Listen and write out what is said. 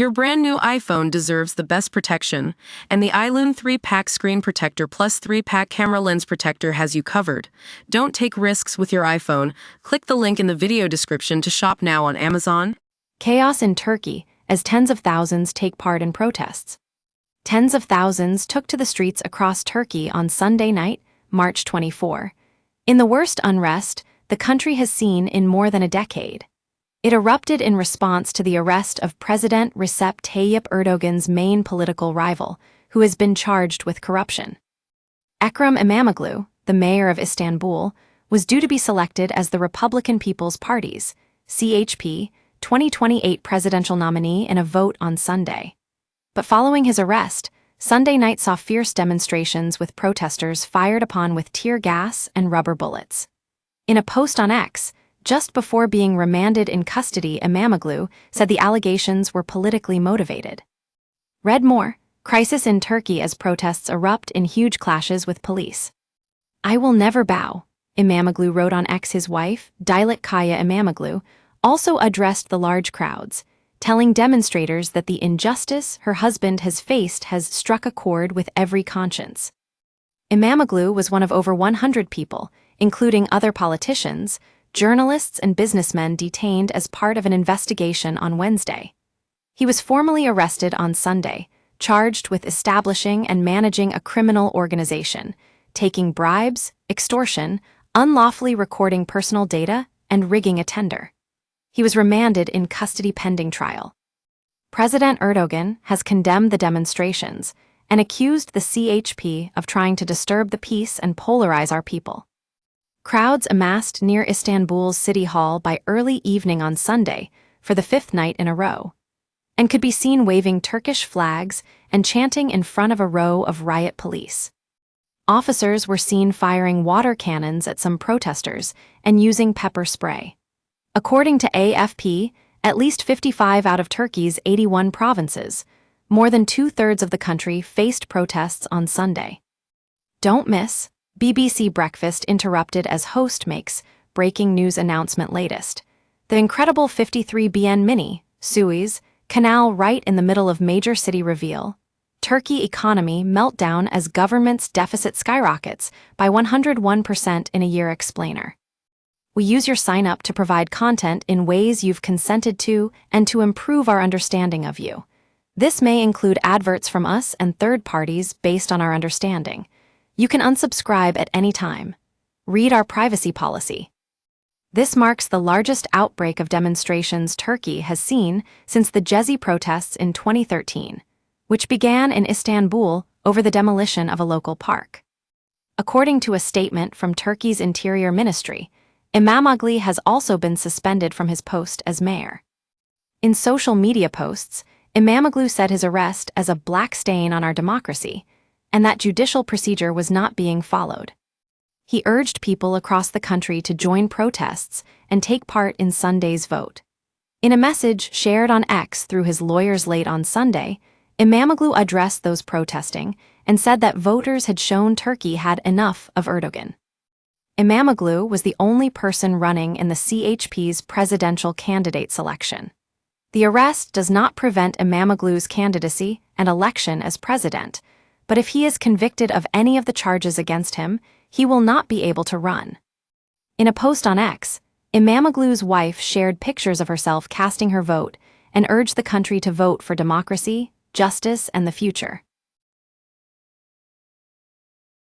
Your brand new iPhone deserves the best protection, and the iLune 3-Pack Screen Protector Plus 3-Pack Camera Lens Protector has you covered. Don't take risks with your iPhone. Click the link in the video description to shop now on Amazon. Chaos in Turkey as tens of thousands take part in protests. Tens of thousands took to the streets across Turkey on Sunday night, March 24. In the worst unrest the country has seen in more than a decade. It erupted in response to the arrest of President Recep Tayyip Erdogan's main political rival, who has been charged with corruption. Ekrem İmamoğlu, the mayor of Istanbul, was due to be selected as the Republican People's Party's (CHP) 2028 presidential nominee in a vote on Sunday. But following his arrest, Sunday night saw fierce demonstrations with protesters fired upon with tear gas and rubber bullets. In a post on X, just before being remanded in custody, İmamoğlu said the allegations were politically motivated. Read more: crisis in Turkey as protests erupt in huge clashes with police. "I will never bow," İmamoğlu wrote on X. His wife, Dilek Kaya İmamoğlu, also addressed the large crowds, telling demonstrators that the injustice her husband has faced has struck a chord with every conscience. İmamoğlu was one of over 100 people, including other politicians, journalists and businessmen, detained as part of an investigation on Wednesday. He was formally arrested on Sunday, charged with establishing and managing a criminal organization, taking bribes, extortion, unlawfully recording personal data, and rigging a tender. He was remanded in custody pending trial. President Erdogan has condemned the demonstrations and accused the CHP of trying to disturb the peace and polarize our people. Crowds amassed near Istanbul's City Hall by early evening on Sunday for the fifth night in a row, and could be seen waving Turkish flags and chanting in front of a row of riot police. Officers were seen firing water cannons at some protesters and using pepper spray. According to AFP, at least 55 out of Turkey's 81 provinces, more than two-thirds of the country, faced protests on Sunday. Don't miss BBC Breakfast interrupted as host makes breaking news announcement latest. The incredible 53BN Mini, Suez, Canal right in the middle of major city reveal. Turkey economy meltdown as government's deficit skyrockets by 101% in a year explainer. We use your sign-up to provide content in ways you've consented to and to improve our understanding of you. This may include adverts from us and third parties based on our understanding. You can unsubscribe at any time. Read our privacy policy. This marks the largest outbreak of demonstrations Turkey has seen since the Gezi protests in 2013, which began in Istanbul over the demolition of a local park. According to a statement from Turkey's Interior Ministry, İmamoğlu has also been suspended from his post as mayor. In social media posts, İmamoğlu said his arrest as a black stain on our democracy, and that judicial procedure was not being followed. He urged people across the country to join protests and take part in Sunday's vote. In a message shared on X through his lawyers late on Sunday, İmamoğlu addressed those protesting and said that voters had shown Turkey had enough of Erdogan. İmamoğlu was the only person running in the CHP's presidential candidate selection. The arrest does not prevent İmamoğlu's candidacy and election as president, but if he is convicted of any of the charges against him, he will not be able to run. In a post on X, İmamoğlu's wife shared pictures of herself casting her vote and urged the country to vote for democracy, justice, and the future.